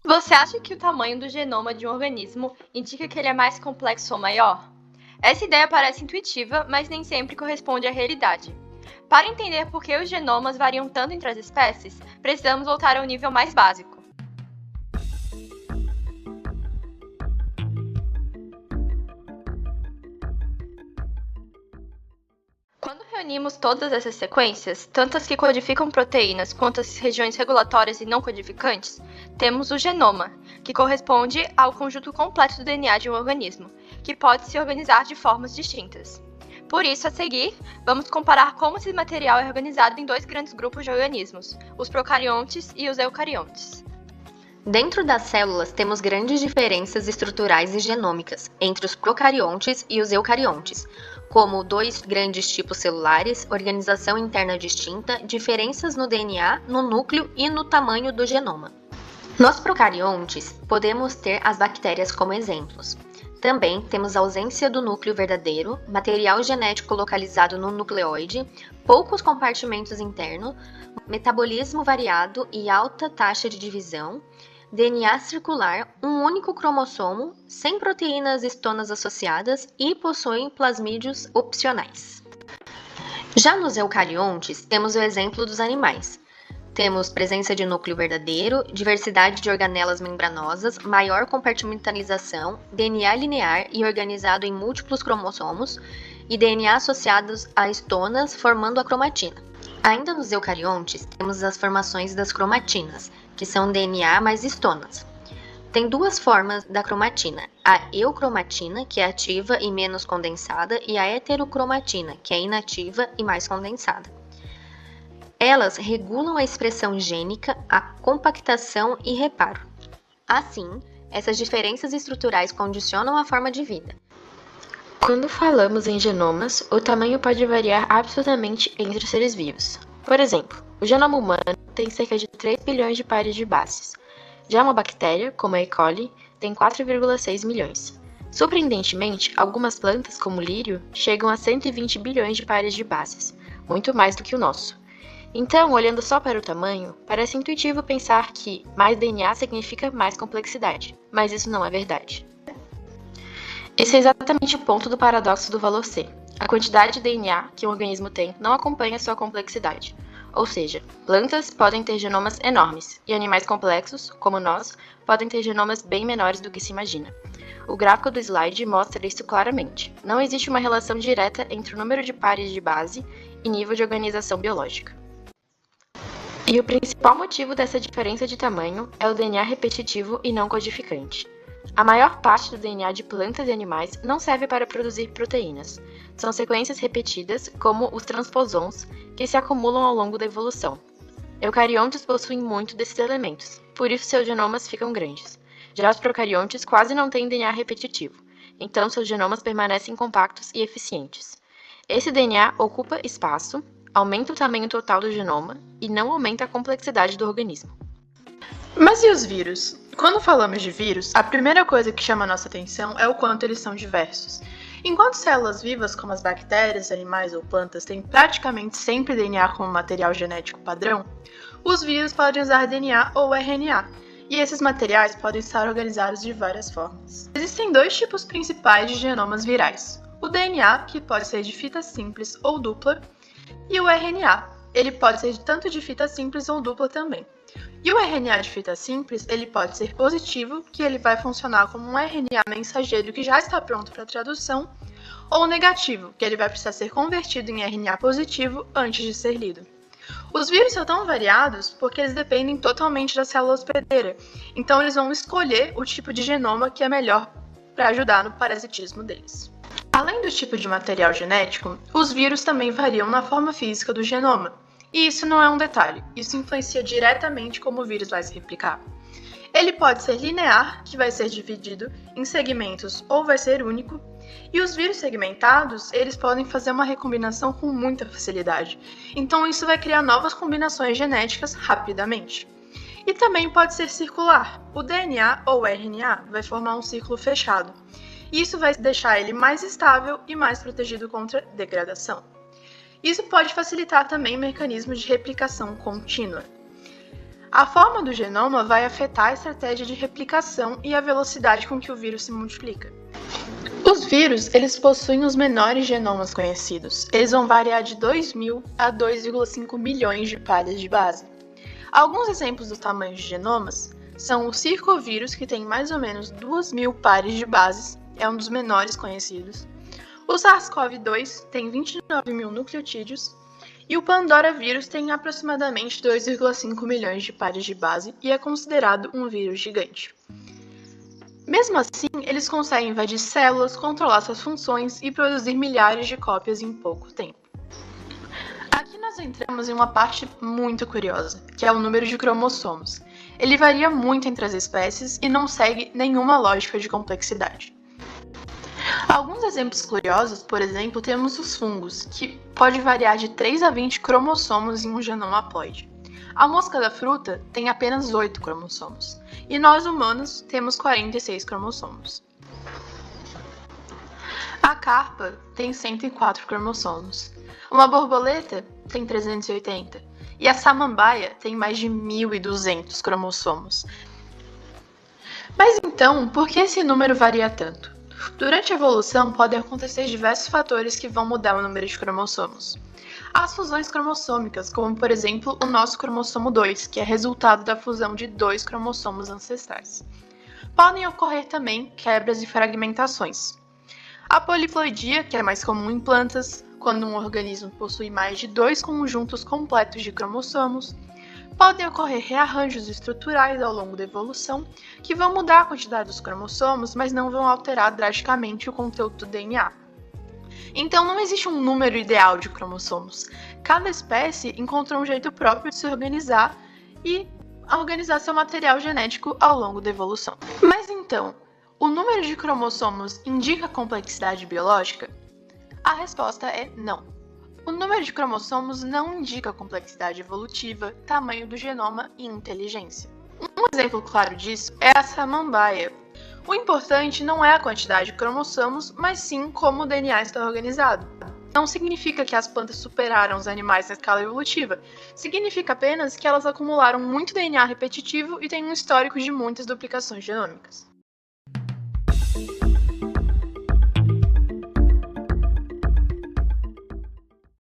Você acha que o tamanho do genoma de um organismo indica que ele é mais complexo ou maior? Essa ideia parece intuitiva, mas nem sempre corresponde à realidade. Para entender por que os genomas variam tanto entre as espécies, precisamos voltar ao nível mais básico. Quando reunimos todas essas sequências, tanto as que codificam proteínas quanto as regiões regulatórias e não codificantes, temos o genoma, que corresponde ao conjunto completo do DNA de um organismo, que pode se organizar de formas distintas. Por isso, a seguir, vamos comparar como esse material é organizado em dois grandes grupos de organismos, os procariontes e os eucariontes. Dentro das células, temos grandes diferenças estruturais e genômicas entre os procariontes e os eucariontes, como dois grandes tipos celulares, organização interna distinta, diferenças no DNA, no núcleo e no tamanho do genoma. Nos procariontes, podemos ter as bactérias como exemplos. Também temos ausência do núcleo verdadeiro, material genético localizado no nucleoide, poucos compartimentos internos, metabolismo variado e alta taxa de divisão, DNA circular, um único cromossomo, sem proteínas histonas associadas e possuem plasmídios opcionais. Já nos eucariontes, temos o exemplo dos animais. Temos presença de núcleo verdadeiro, diversidade de organelas membranosas, maior compartimentalização, DNA linear e organizado em múltiplos cromossomos e DNA associados a histonas formando a cromatina. Ainda nos eucariontes, temos as formações das cromatinas, que são DNA mais histonas. Tem duas formas da cromatina, a eucromatina, que é ativa e menos condensada, e a heterocromatina, que é inativa e mais condensada. Elas regulam a expressão gênica, a compactação e reparo. Assim, essas diferenças estruturais condicionam a forma de vida. Quando falamos em genomas, o tamanho pode variar absurdamente entre os seres vivos. Por exemplo, o genoma humano tem cerca de 3 bilhões de pares de bases. Já uma bactéria, como a E. coli, tem 4,6 milhões. Surpreendentemente, algumas plantas, como o lírio, chegam a 120 bilhões de pares de bases, muito mais do que o nosso. Então, olhando só para o tamanho, parece intuitivo pensar que mais DNA significa mais complexidade, mas isso não é verdade. Esse é exatamente o ponto do paradoxo do valor C. A quantidade de DNA que um organismo tem não acompanha sua complexidade. Ou seja, plantas podem ter genomas enormes, e animais complexos, como nós, podem ter genomas bem menores do que se imagina. O gráfico do slide mostra isso claramente. Não existe uma relação direta entre o número de pares de base e nível de organização biológica. E o principal motivo dessa diferença de tamanho é o DNA repetitivo e não codificante. A maior parte do DNA de plantas e animais não serve para produzir proteínas. São sequências repetidas, como os transposons, que se acumulam ao longo da evolução. Eucariontes possuem muito desses elementos, por isso seus genomas ficam grandes. Já os procariontes quase não têm DNA repetitivo, então seus genomas permanecem compactos e eficientes. Esse DNA ocupa espaço, aumenta o tamanho total do genoma e não aumenta a complexidade do organismo. Mas e os vírus? Quando falamos de vírus, a primeira coisa que chama a nossa atenção é o quanto eles são diversos. Enquanto células vivas como as bactérias, animais ou plantas têm praticamente sempre DNA como material genético padrão, os vírus podem usar DNA ou RNA, e esses materiais podem estar organizados de várias formas. Existem dois tipos principais de genomas virais: o DNA, que pode ser de fita simples ou dupla, e o RNA. Ele pode ser tanto de fita simples ou dupla também. E o RNA de fita simples, ele pode ser positivo, que ele vai funcionar como um RNA mensageiro que já está pronto para tradução, ou negativo, que ele vai precisar ser convertido em RNA positivo antes de ser lido. Os vírus são tão variados porque eles dependem totalmente da célula hospedeira, então eles vão escolher o tipo de genoma que é melhor para ajudar no parasitismo deles. Além do tipo de material genético, os vírus também variam na forma física do genoma. E isso não é um detalhe, isso influencia diretamente como o vírus vai se replicar. Ele pode ser linear, que vai ser dividido em segmentos ou vai ser único, e os vírus segmentados, eles podem fazer uma recombinação com muita facilidade, então isso vai criar novas combinações genéticas rapidamente. E também pode ser circular, o DNA ou RNA vai formar um círculo fechado, e isso vai deixar ele mais estável e mais protegido contra degradação. Isso pode facilitar também mecanismos de replicação contínua. A forma do genoma vai afetar a estratégia de replicação e a velocidade com que o vírus se multiplica. Os vírus, eles possuem os menores genomas conhecidos. Eles vão variar de 2.000 a 2,5 milhões de pares de base. Alguns exemplos dos tamanhos de genomas são o circovírus, que tem mais ou menos 2.000 pares de bases, é um dos menores conhecidos. O SARS-CoV-2 tem 29.000 nucleotídeos e o Pandora vírus tem aproximadamente 2,5 milhões de pares de base e é considerado um vírus gigante. Mesmo assim, eles conseguem invadir células, controlar suas funções e produzir milhares de cópias em pouco tempo. Aqui nós entramos em uma parte muito curiosa, que é o número de cromossomos. Ele varia muito entre as espécies e não segue nenhuma lógica de complexidade. Alguns exemplos curiosos, por exemplo, temos os fungos, que pode variar de 3 a 20 cromossomos em um genoma haploide. A mosca da fruta tem apenas 8 cromossomos, e nós humanos temos 46 cromossomos. A carpa tem 104 cromossomos, uma borboleta tem 380, e a samambaia tem mais de 1.200 cromossomos. Mas então, por que esse número varia tanto? Durante a evolução, podem acontecer diversos fatores que vão mudar o número de cromossomos. As fusões cromossômicas, como por exemplo o nosso cromossomo 2, que é resultado da fusão de 2 cromossomos ancestrais. Podem ocorrer também quebras e fragmentações. A poliploidia, que é mais comum em plantas, quando um organismo possui mais de 2 conjuntos completos de cromossomos. Podem ocorrer rearranjos estruturais ao longo da evolução, que vão mudar a quantidade dos cromossomos, mas não vão alterar drasticamente o conteúdo do DNA. Então não existe um número ideal de cromossomos. Cada espécie encontrou um jeito próprio de se organizar e organizar seu material genético ao longo da evolução. Mas então, o número de cromossomos indica complexidade biológica? A resposta é não. O número de cromossomos não indica complexidade evolutiva, tamanho do genoma e inteligência. Um exemplo claro disso é a samambaia. O importante não é a quantidade de cromossomos, mas sim como o DNA está organizado. Não significa que as plantas superaram os animais na escala evolutiva, significa apenas que elas acumularam muito DNA repetitivo e têm um histórico de muitas duplicações genômicas.